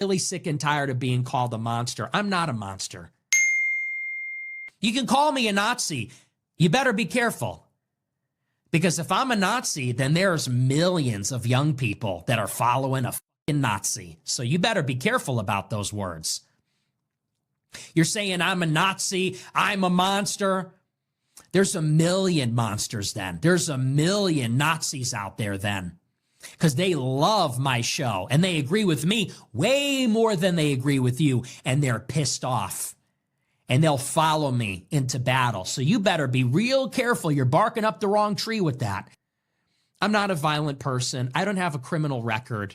Really sick and tired of being called a monster. I'm not a monster. You can call me a Nazi. You better be careful. Because if I'm a Nazi, then there's millions of young people that are following a fucking Nazi. So you better be careful about those words. You're saying I'm a Nazi, I'm a monster. There's a million monsters then. There's a million Nazis out there then. Because they love my show and they agree with me way more than they agree with you. And they're pissed off. And they'll follow me into battle. So you better be real careful. You're barking up the wrong tree with that. I'm not a violent person. I don't have a criminal record.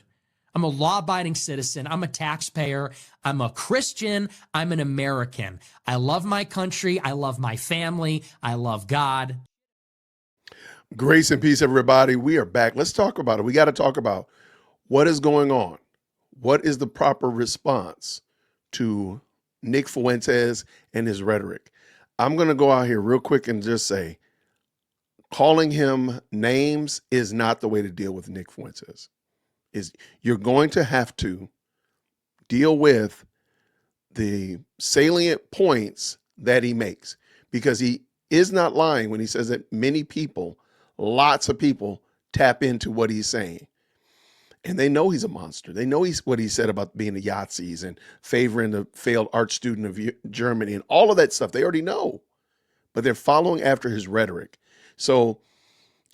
I'm a law-abiding citizen. I'm a taxpayer. I'm a Christian. I'm an American. I love my country. I love my family. I love God. Grace and peace, everybody. We are back. Let's talk about it. We got to talk about what is going on. What is the proper response to Nick Fuentes and his rhetoric? I'm going to go out here real quick and just say, calling him names is not the way to deal with Nick Fuentes. You're going to have to deal with the salient points that he makes, because he is not lying when he says that many people, lots of people, tap into what he's saying. And they know he's a monster. They know what he said about being a Yazis and favoring the failed art student of Germany and all of that stuff. They already know, but they're following after his rhetoric. So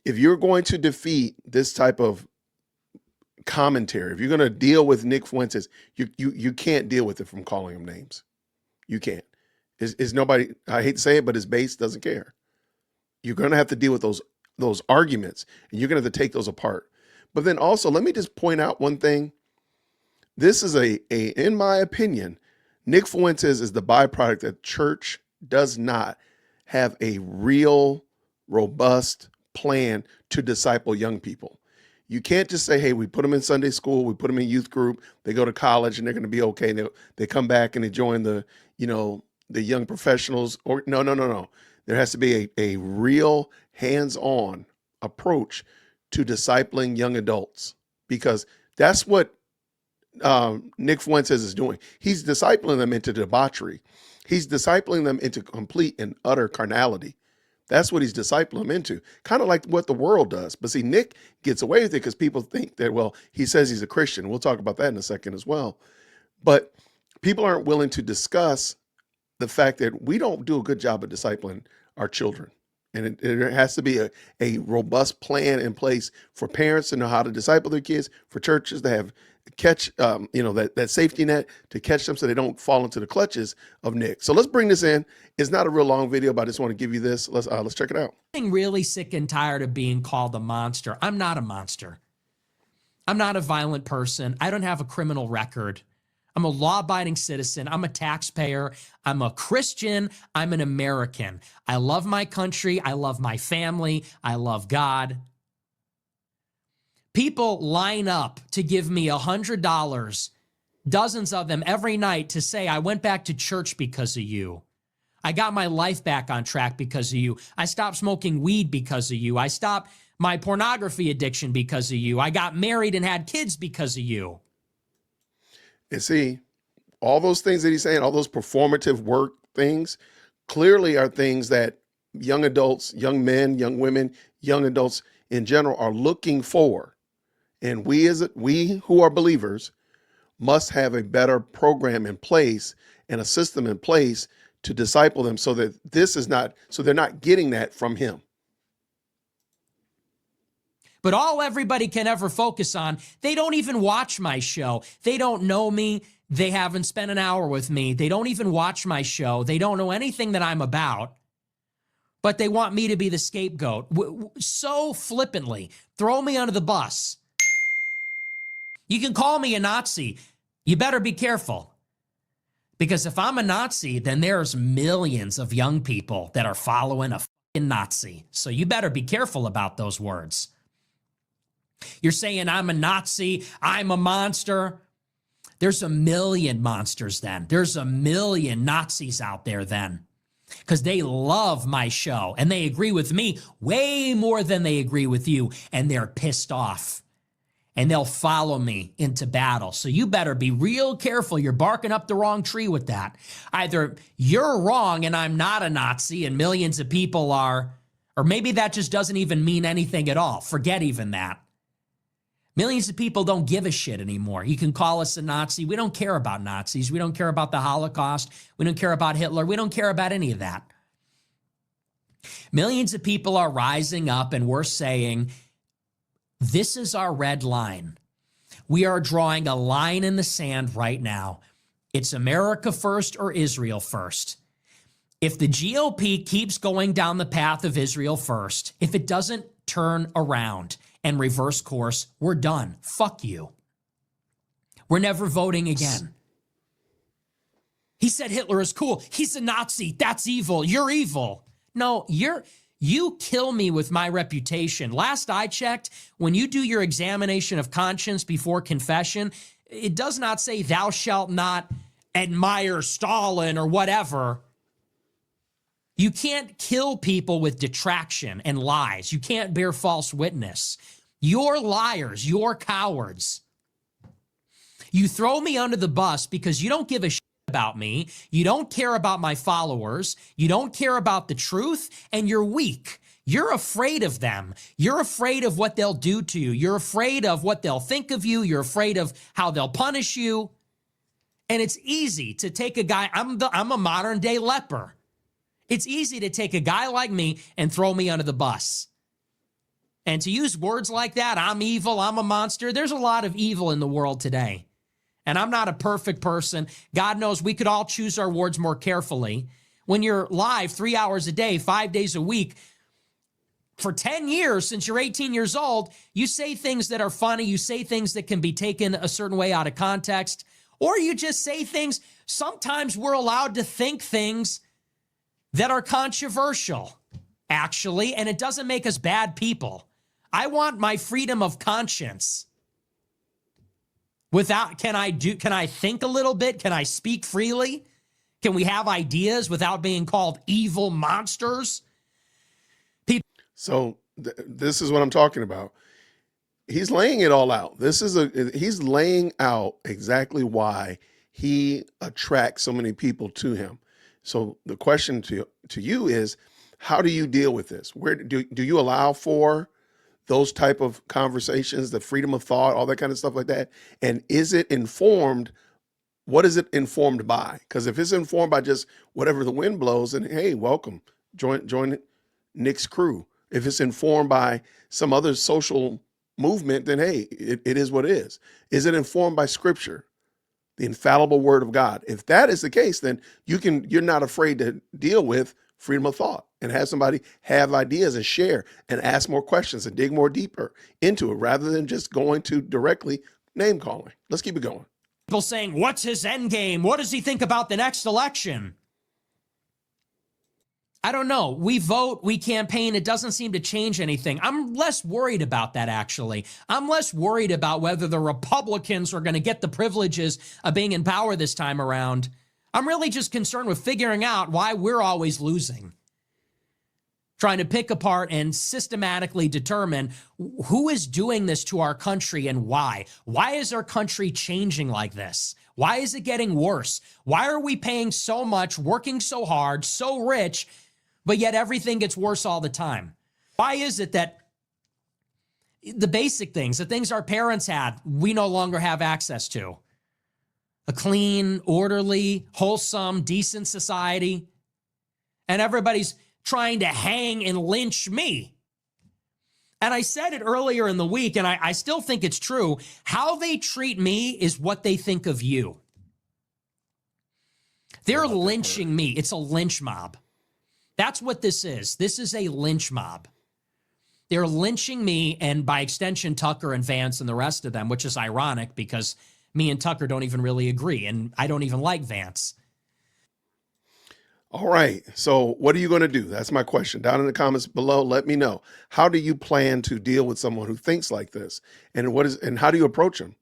if you're going to defeat this type of commentary, if you're going to deal with Nick Fuentes, you can't deal with it from calling him names. You can't. Is nobody, I hate to say it, but his base doesn't care. You're going to have to deal with those arguments, and you're going to have to take those apart. But then also, let me just point out one thing. This is in my opinion, Nick Fuentes is the byproduct that church does not have a real, robust plan to disciple young people. You can't just say, hey, we put them in Sunday school, we put them in youth group, they go to college and they're going to be okay. And they come back and they join the young professionals. Or no. There has to be a real hands-on approach to discipling young adults, because that's what Nick Fuentes is doing. He's discipling them into debauchery. He's discipling them into complete and utter carnality. That's what he's discipling them into, kind of like what the world does. But see, Nick gets away with it because people think that, well, he says he's a Christian. We'll talk about that in a second as well. But people aren't willing to discuss the fact that we don't do a good job of discipling our children. And there has to be a robust plan in place for parents to know how to disciple their kids, for churches to have that safety net to catch them so they don't fall into the clutches of Nick. So let's bring this in. It's not a real long video, but I just want to give you this. Let's check it out. I'm really sick and tired of being called a monster. I'm not a monster. I'm not a violent person. I don't have a criminal record. I'm a law-abiding citizen. I'm a taxpayer. I'm a Christian. I'm an American. I love my country. I love my family. I love God. People line up to give me $100, dozens of them every night, to say, I went back to church because of you. I got my life back on track because of you. I stopped smoking weed because of you. I stopped my pornography addiction because of you. I got married and had kids because of you. And see, all those things that he's saying, all those performative work things, clearly are things that young adults, young men, young women, young adults in general are looking for. And we who are believers must have a better program in place and a system in place to disciple them, so that they're not getting that from him. But all everybody can ever focus on, they don't even watch my show. They don't know me. They haven't spent an hour with me. They don't even watch my show. They don't know anything that I'm about. But they want me to be the scapegoat. So flippantly, throw me under the bus. You can call me a Nazi. You better be careful. Because if I'm a Nazi, then there's millions of young people that are following a fucking Nazi. So you better be careful about those words. You're saying I'm a Nazi, I'm a monster. There's a million monsters then. There's a million Nazis out there then. Because they love my show and they agree with me way more than they agree with you. And they're pissed off. and they'll follow me into battle. So you better be real careful. You're barking up the wrong tree with that. Either you're wrong and I'm not a Nazi and millions of people are, or maybe that just doesn't even mean anything at all. Forget even that. Millions of people don't give a shit anymore. You can call us a Nazi. We don't care about Nazis. We don't care about the Holocaust. We don't care about Hitler. We don't care about any of that. Millions of people are rising up and we're saying, this is our red line. We are drawing a line in the sand right now. It's America first or Israel first. If the GOP keeps going down the path of Israel first, if it doesn't turn around and reverse course, we're done. Fuck you. We're never voting again. He said Hitler is cool. He's a Nazi. That's evil. You're evil. No, you kill me with my reputation. Last I checked, when you do your examination of conscience before confession, it does not say thou shalt not admire Stalin or whatever. You can't kill people with detraction and lies. You can't bear false witness. You're liars. You're cowards. You throw me under the bus because you don't give a shit about me. You don't care about my followers. You don't care about the truth, and you're weak. You're afraid of them. You're afraid of what they'll do to you. You're afraid of what they'll think of you. You're afraid of how they'll punish you. And it's easy to take a guy, I'm a modern day leper. It's easy to take a guy like me and throw me under the bus. And to use words like that, I'm evil, I'm a monster. There's a lot of evil in the world today. And I'm not a perfect person. God knows we could all choose our words more carefully. When you're live 3 hours a day, 5 days a week, for 10 years, since you're 18 years old, you say things that are funny. You say things that can be taken a certain way out of context. Or you just say things. Sometimes we're allowed to think things that are controversial, actually, and it doesn't make us bad people. I want my freedom of conscience. Can I think a little bit? Can I speak freely? Can we have ideas without being called evil monsters? So this is what I'm talking about. He's laying it all out. He's laying out exactly why he attracts so many people to him. So the question to you is, how do you deal with this? Where do you allow for those type of conversations, the freedom of thought, all that kind of stuff like that? And is it informed? What is it informed by? Because if it's informed by just whatever the wind blows, then hey, welcome, join Nick's crew. If it's informed by some other social movement, then hey, it is what it is. Is it informed by scripture? The infallible word of God. If that is the case, then you're not afraid to deal with freedom of thought and have somebody have ideas and share and ask more questions and dig more deeper into it rather than just going to directly name calling. Let's keep it going. People saying, what's his end game? What does he think about the next election? I don't know. We vote, we campaign. It doesn't seem to change anything. I'm less worried about that, actually. I'm less worried about whether the Republicans are going to get the privileges of being in power this time around. I'm really just concerned with figuring out why we're always losing. Trying to pick apart and systematically determine who is doing this to our country and why. Why is our country changing like this? Why is it getting worse? Why are we paying so much, working so hard, so rich, but yet everything gets worse all the time? Why is it that the basic things, the things our parents had, we no longer have access to? A clean, orderly, wholesome, decent society. And everybody's trying to hang and lynch me. And I said it earlier in the week, and I still think it's true. How they treat me is what they think of you. They're lynching me. It's a lynch mob. That's what this is. This is a lynch mob. They're lynching me, and by extension, Tucker and Vance and the rest of them, which is ironic because me and Tucker don't even really agree, and I don't even like Vance. All right. So what are you going to do? That's my question. Down in the comments below, let me know. How do you plan to deal with someone who thinks like this? And how do you approach them?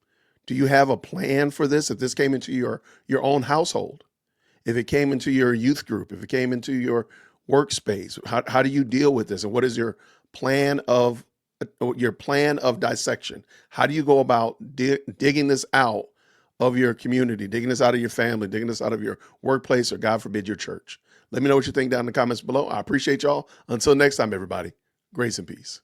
Do you have a plan for this? If this came into your own household, if it came into your youth group, if it came into your workspace, how do you deal with this? And what is your plan of your plan of dissection. How do you go about digging this out of your community, digging this out of your family, digging this out of your workplace, or God forbid, your church? Let me know what you think down in the comments below. I appreciate y'all. Until next time, everybody, grace and peace.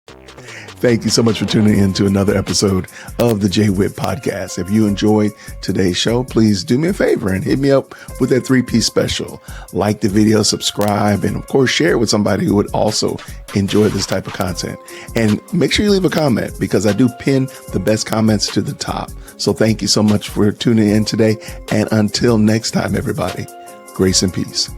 Thank you so much for tuning in to another episode of the JWhit Podcast. If you enjoyed today's show, please do me a favor and hit me up with that 3-piece special. Like the video, subscribe, and of course, share it with somebody who would also enjoy this type of content. And make sure you leave a comment, because I do pin the best comments to the top. So thank you so much for tuning in today. And until next time, everybody, grace and peace.